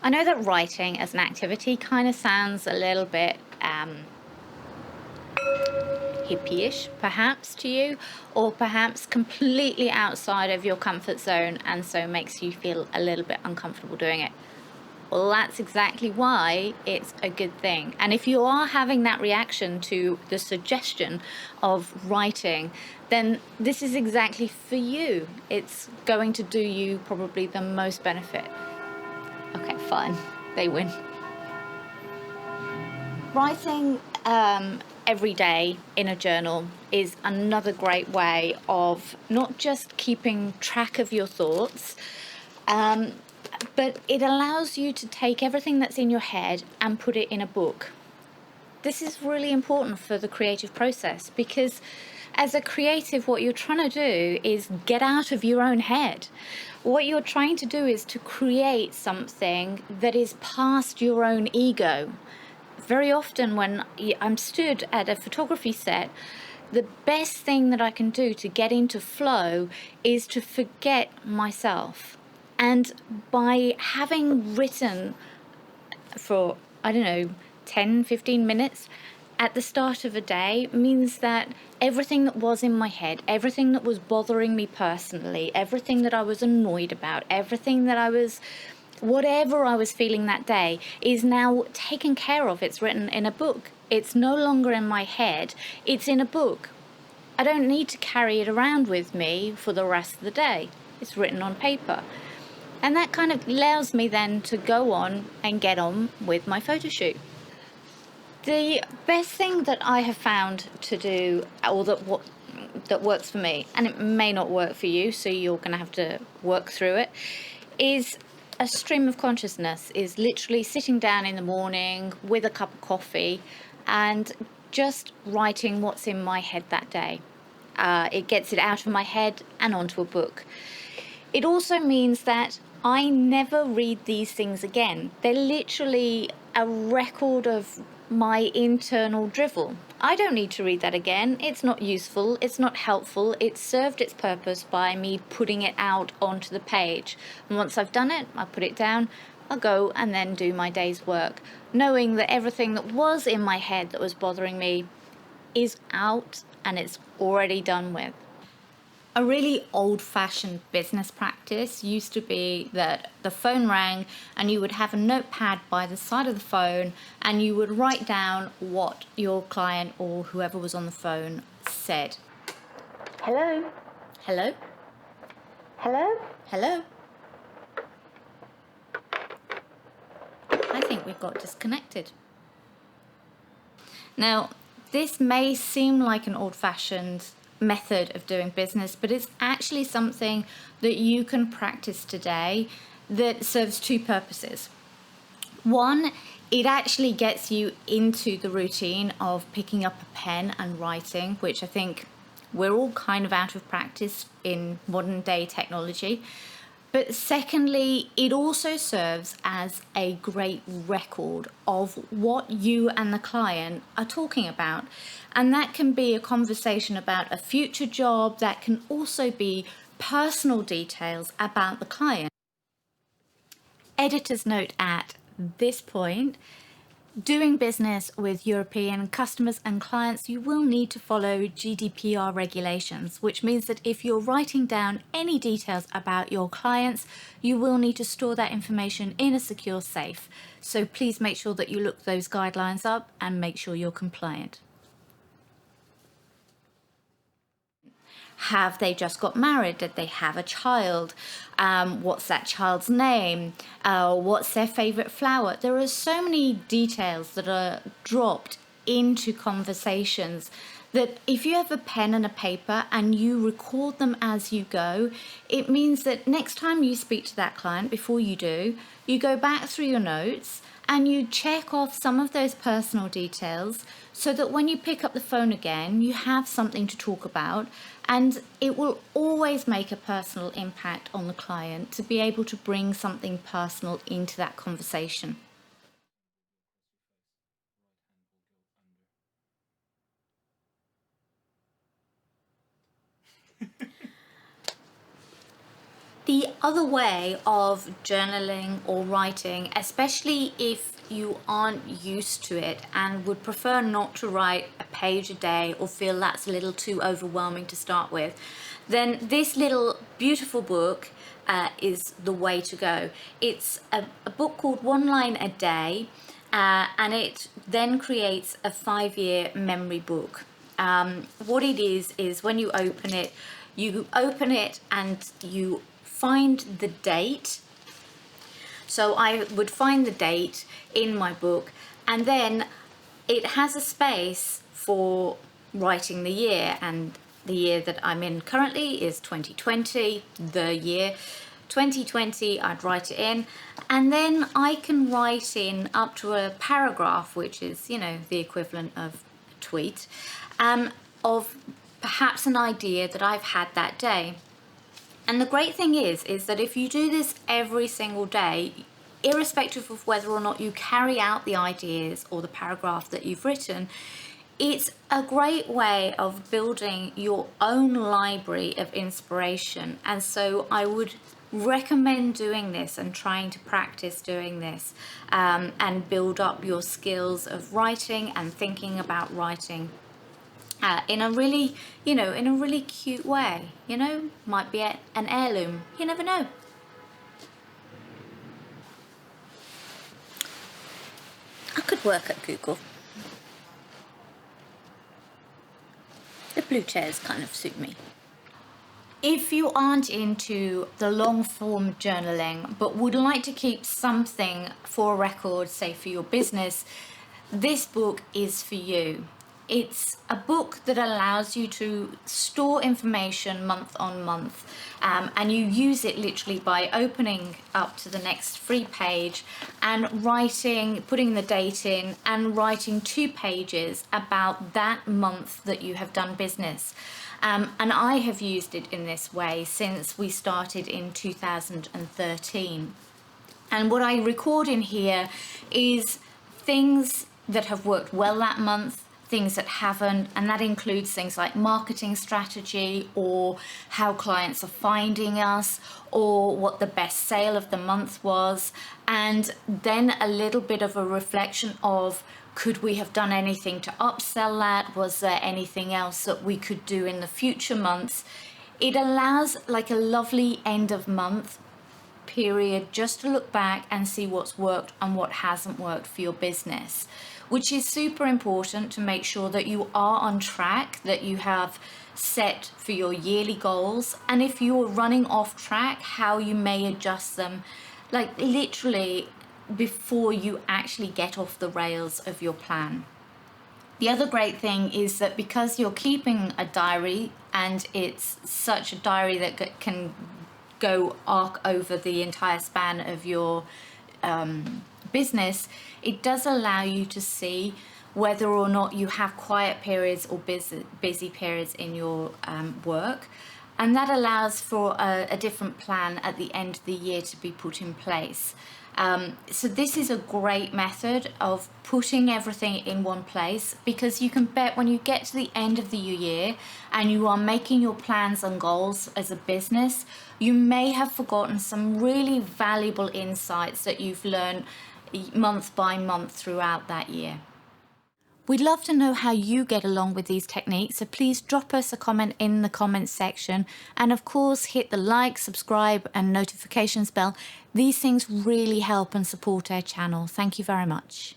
I know that writing as an activity kind of sounds a little bit hippie-ish, perhaps, to you, or perhaps completely outside of your comfort zone, and so makes you feel a little bit uncomfortable doing it. Well, that's exactly why it's a good thing. And if you are having that reaction to the suggestion of writing, then this is exactly for you. It's going to do you probably the most benefit. Okay, fine. They win. Writing every day in a journal is another great way of not just keeping track of your thoughts, but it allows you to take everything that's in your head and put it in a book. This is really important for the creative process, because as a creative, what you're trying to do is get out of your own head. What you're trying to do is to create something that is past your own ego. Very often when I'm stood at a photography set, the best thing that I can do to get into flow is to forget myself. And by having written for, 10, 15 minutes at the start of a day means that everything that was in my head, everything that was bothering me personally, everything that I was annoyed about, whatever I was feeling that day is now taken care of. It's written in a book. It's no longer in my head. It's in a book. I don't need to carry it around with me for the rest of the day. It's written on paper. And that kind of allows me then to go on and get on with my photo shoot. The best thing that I have found to do, or that works for me, and it may not work for you, so you're going to have to work through it, is a stream of consciousness. Is literally sitting down in the morning with a cup of coffee and just writing what's in my head that day. It gets it out of my head and onto a book. It also means that I never read these things again. They're literally a record of my internal drivel. I don't need to read that again. It's not useful. It's not helpful. It served its purpose by me putting it out onto the page. And once I've done it, I'll put it down. I'll go and then do my day's work, knowing that everything that was in my head that was bothering me is out and it's already done with. A really old-fashioned business practice used to be that the phone rang and you would have a notepad by the side of the phone and you would write down what your client or whoever was on the phone said. Hello? Hello? Hello? Hello? I think we've got disconnected. Now, this may seem like an old-fashioned method of doing business, but it's actually something that you can practice today that serves two purposes. One, it actually gets you into the routine of picking up a pen and writing, which I think we're all kind of out of practice in modern day technology. But secondly, it also serves as a great record of what you and the client are talking about. And that can be a conversation about a future job. That can also be personal details about the client. Editor's note at this point: doing business with European customers and clients, you will need to follow GDPR regulations, which means that if you're writing down any details about your clients, you will need to store that information in a secure safe. So please make sure that you look those guidelines up and make sure you're compliant. Have they just got married? Did they have a child? What's that child's name? What's their favorite flower? There are so many details that are dropped into conversations that if you have a pen and a paper and you record them as you go, it means that next time you speak to that client, before you do, you go back through your notes and you check off some of those personal details so that when you pick up the phone again, you have something to talk about. And it will always make a personal impact on the client to be able to bring something personal into that conversation. The other way of journaling or writing, especially if you aren't used to it and would prefer not to write a page a day or feel that's a little too overwhelming to start with, then this little beautiful book is the way to go. It's a book called One Line a Day, and it then creates a 5-year memory book. What it is when you open it and you find the date. So I would find the date in my book, and then it has a space for writing the year, and the year that I'm in currently is 2020. The year 2020 I'd write it in, and then I can write in up to a paragraph, which is, you know, the equivalent of a tweet, of perhaps an idea that I've had that day. And the great thing is that if you do this every single day, irrespective of whether or not you carry out the ideas or the paragraph that you've written, it's a great way of building your own library of inspiration. And so I would recommend doing this and trying to practice doing this, and build up your skills of writing and thinking about writing. In a really, in a really cute way, might be an heirloom, you never know. I could work at Google. The blue chairs kind of suit me. If you aren't into the long form journaling, but would like to keep something for a record, say for your business, this book is for you. It's a book that allows you to store information month on month, and you use it literally by opening up to the next free page and putting the date in and writing 2 pages about that month that you have done business. And I have used it in this way since we started in 2013. And what I record in here is things that have worked well that month, things that haven't, and that includes things like marketing strategy, or how clients are finding us, or what the best sale of the month was, and then a little bit of a reflection of, could we have done anything to upsell that? Was there anything else that we could do in the future months? It allows like a lovely end of month period just to look back and see what's worked and what hasn't worked for your business, which is super important to make sure that you are on track, that you have set for your yearly goals, and if you're running off track, how you may adjust them, like literally before you actually get off the rails of your plan. The other great thing is that because you're keeping a diary, and it's such a diary that can go arc over the entire span of your business, it does allow you to see whether or not you have quiet periods or busy periods in your work, and that allows for a different plan at the end of the year to be put in place. So this is a great method of putting everything in one place, because you can bet when you get to the end of the year and you are making your plans and goals as a business, you may have forgotten some really valuable insights that you've learned month by month throughout that year. We'd love to know how you get along with these techniques, so please drop us a comment in the comments section, and of course hit the like, subscribe and notifications bell. These things really help and support our channel. Thank you very much.